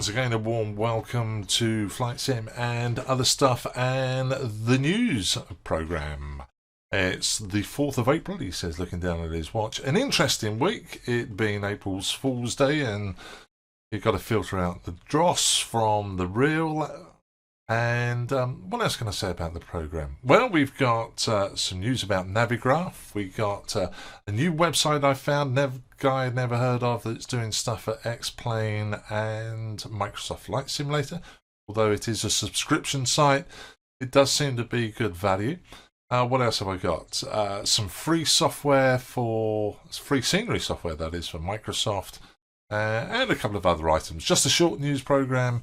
once again a warm welcome to Flight Sim and other stuff and the news programme. It's the 4th of April, he says, looking down at his watch. An interesting week, it being April's Fool's Day, and you've got to filter out the dross from the real. And what else can I say about the programme? Well, we've got some news about Navigraph. We got a new website I found, guy I'd never heard of, that's doing stuff for X-Plane and Microsoft Flight Simulator. Although it is a subscription site, it does seem to be good value. What else have I got? Some free software free scenery software, that is, for Microsoft. And a couple of other items. Just a short news program.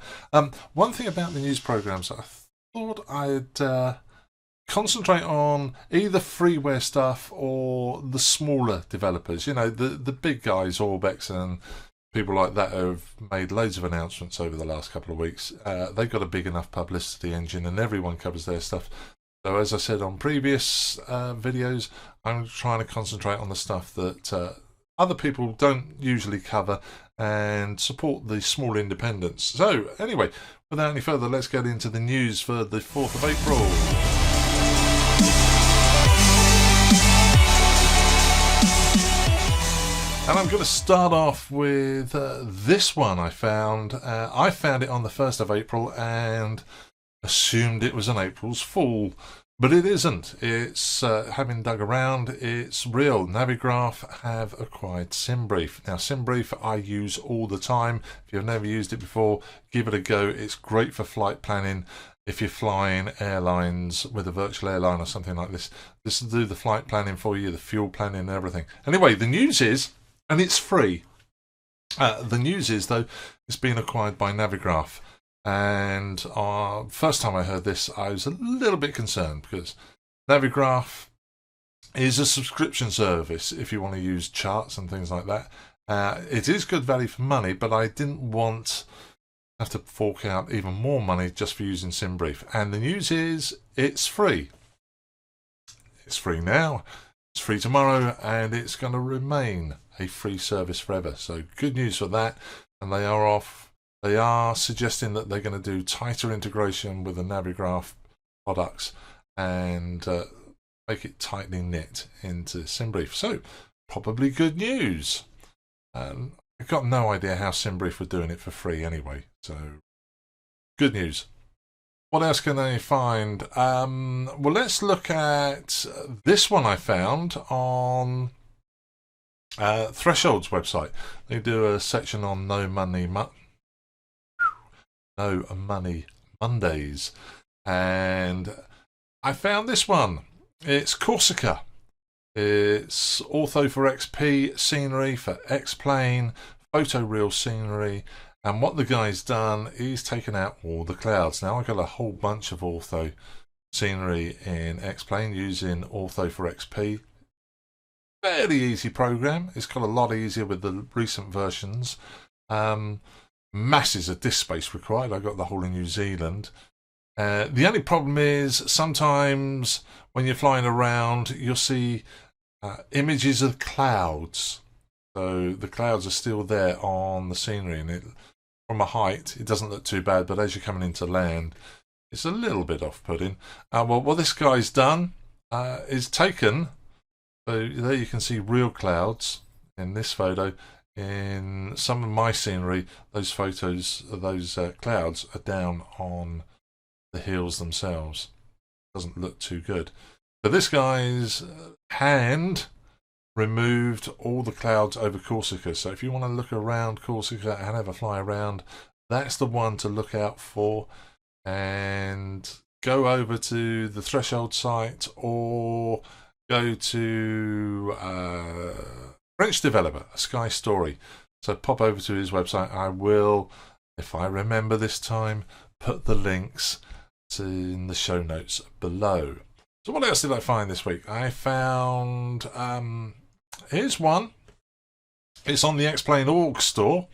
One thing about the news programs, I thought I'd concentrate on either freeware stuff or the smaller developers. You know, the big guys, Orbex and people like that, have made loads of announcements over the last couple of weeks. They've got a big enough publicity engine, and everyone covers their stuff. So as I said on previous videos, I'm trying to concentrate on the stuff that other people don't usually cover and support the small independents. So anyway, without any further, let's get into the news for the 4th of April. And I'm going to start off with this one I found. I found it on the 1st of April and assumed it was an April's Fool. But it isn't. It's, having dug around, it's real. Navigraph have acquired SimBrief. Now, SimBrief I use all the time. If you've never used it before, give it a go. It's great for flight planning. If you're flying airlines with a virtual airline or something like this, this will do the flight planning for you, the fuel planning and everything. Anyway, the news is, and it's free, the news is, though, it's been acquired by Navigraph. And first time I heard this, I was a little bit concerned because Navigraph is a subscription service if you want to use charts and things like that. It is good value for money, but I didn't want to have to fork out even more money just for using SimBrief. And the news is it's free. It's free now, it's free tomorrow, and it's going to remain a free service forever. So good news for that. And they are suggesting that they're going to do tighter integration with the Navigraph products and make it tightly knit into SimBrief. So, probably good news. I've got no idea how SimBrief were doing it for free anyway. So, good news. What else can they find? Well, let's look at this one I found on Threshold's website. They do a section on No Money Mondays, and I found this one. It's Corsica. It's Ortho for XP, scenery for X-Plane, photoreal scenery, and what the guy's done is taken out all the clouds. Now I've got a whole bunch of Ortho scenery in X-Plane using Ortho for XP. Fairly easy program. It's got a lot easier with the recent versions. Masses of disk space required. I got the whole of New Zealand. The only problem is sometimes when you're flying around, you'll see images of clouds. So the clouds are still there on the scenery, and from a height, it doesn't look too bad. But as you're coming into land, it's a little bit off-putting. Well, what this guy's done is taken. So there you can see real clouds in this photo. In some of my scenery, those photos, those clouds are down on the hills themselves. Doesn't look too good. But this guy's hand removed all the clouds over Corsica. So if you want to look around Corsica and have a fly around, that's the one to look out for. And go over to the Threshold site or go to French developer, a Sky Story. So pop over to his website. I will, if I remember this time, put the links in the show notes below. So what else did I find this week? I found, here's one. It's on the X-Plane org store.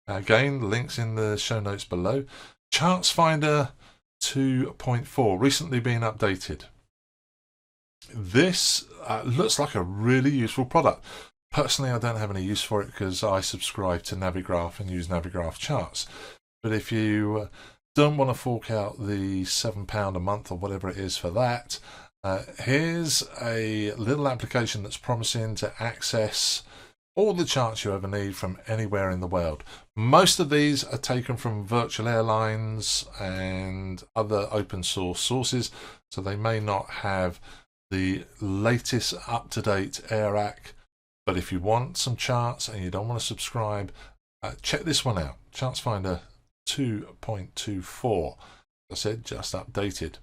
Again, links in the show notes below. Charts Finder 2.4, recently been updated. This looks like a really useful product. Personally, I don't have any use for it because I subscribe to Navigraph and use Navigraph charts. But if you don't want to fork out the £7 a month or whatever it is for that, here's a little application that's promising to access all the charts you ever need from anywhere in the world. Most of these are taken from virtual airlines and other open source sources, so they may not have the latest up-to-date AirAC. But if you want some charts and you don't want to subscribe, check this one out. Charts Finder 2.24. As I said, just updated.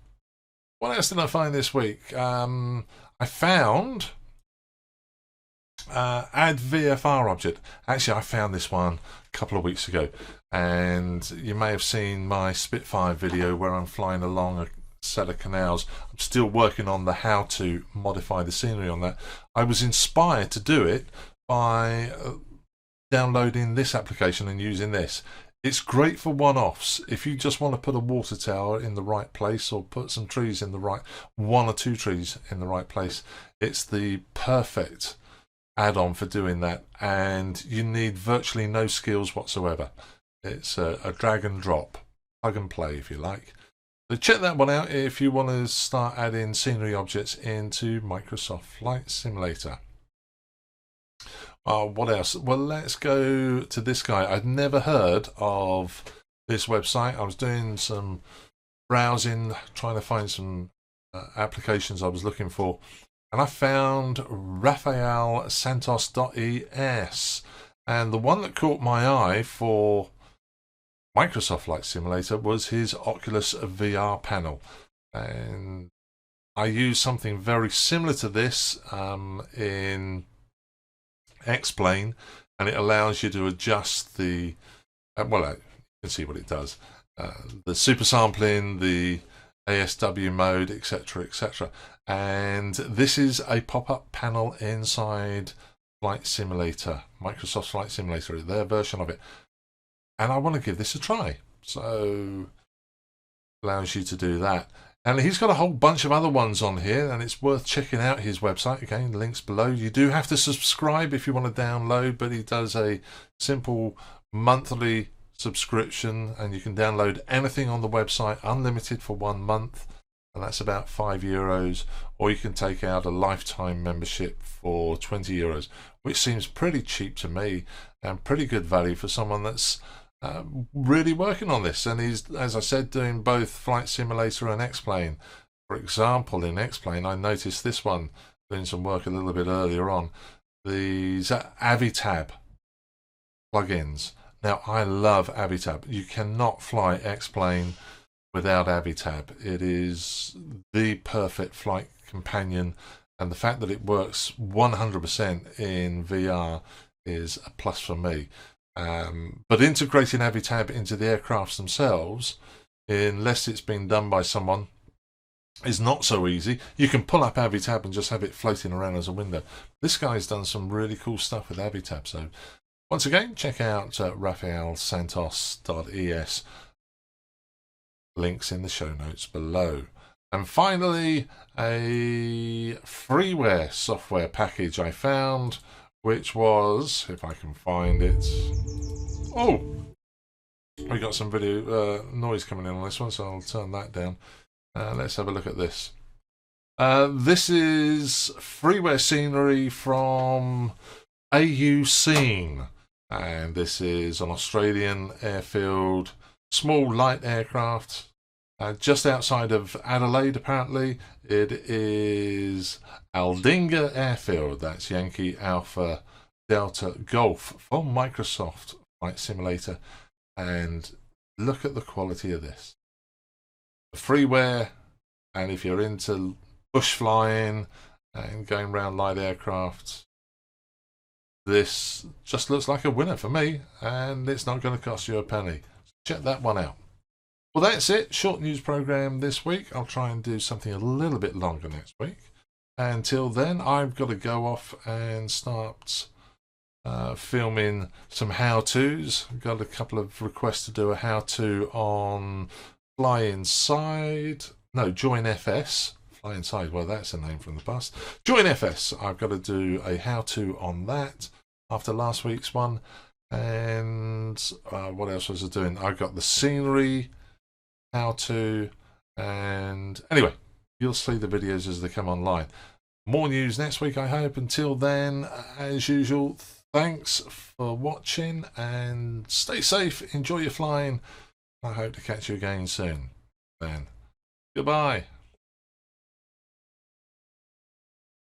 What else did I find this week? I found Add VFR Object. Actually, I found this one a couple of weeks ago, and you may have seen my Spitfire video where I'm flying along a set of canals. I'm still working on the how to modify the scenery on that. I was inspired to do it by downloading this application and using this. It's great for one-offs. If you just want to put a water tower in the right place, or put some trees in the right, one or two trees in the right place, it's the perfect add-on for doing that, and you need virtually no skills whatsoever. It's a drag and drop, plug and play if you like. So check that one out if you want to start adding scenery objects into Microsoft Flight Simulator. What else? Well, let's go to this guy. I'd never heard of this website. I was doing some browsing, trying to find some applications I was looking for, and I found RafaelSantos.es. And the one that caught my eye for Microsoft Flight Simulator was his Oculus VR panel. And I used something very similar to this in X-Plane, and it allows you to adjust the well, you can see what it does, the super sampling, the ASW mode, etc, etc. And this is a pop-up panel inside Flight Simulator, Microsoft Flight Simulator, their version of it, and I want to give this a try. So allows you to do that. And he's got a whole bunch of other ones on here, and it's worth checking out his website. Again, links below. You do have to subscribe if you want to download, but he does a simple monthly subscription, and you can download anything on the website, unlimited for 1 month, and that's about €5. Or you can take out a lifetime membership for €20, which seems pretty cheap to me, and pretty good value for someone that's really working on this. And he's, as I said, doing both Flight Simulator and X-Plane. For example, in X-Plane, I noticed this one doing some work a little bit earlier on, these Avitab plugins. Now, I love Avitab. You cannot fly X-Plane without Avitab. It is the perfect flight companion, and the fact that it works 100% in VR is a plus for me. But integrating Avitab into the aircrafts themselves, unless it's been done by someone, is not so easy. You can pull up Avitab and just have it floating around as a window. This guy's done some really cool stuff with Avitab. So once again, check out RafaelSantos.es. Links in the show notes below. And finally, a freeware software package I found, which was, if I can find it, oh, we got some video noise coming in on this one, so I'll turn that down. Let's have a look at this. This is Freeware Scenery from AU Scene, and this is an Australian airfield, small light aircraft, just outside of Adelaide. Apparently it is Aldinga Airfield. That's Yankee Alpha Delta Golf for Microsoft Flight Simulator. And look at the quality of this. The freeware, and if you're into bush flying and going around light aircraft, this just looks like a winner for me, and it's not going to cost you a penny. Check that one out. Well, that's it. Short news program this week. I'll try and do something a little bit longer next week. Until then, I've got to go off and start filming some how-tos. I've got a couple of requests to do a how-to on Fly Inside. No, Join FS. Fly Inside, well, that's a name from the past. Join FS. I've got to do a how-to on that after last week's one. And what else was I doing? I got the scenery, how to, and anyway, you'll see the videos as they come online. More news next week, I hope. Until then, as usual, thanks for watching and stay safe. Enjoy your flying. I hope to catch you again soon. Then, goodbye.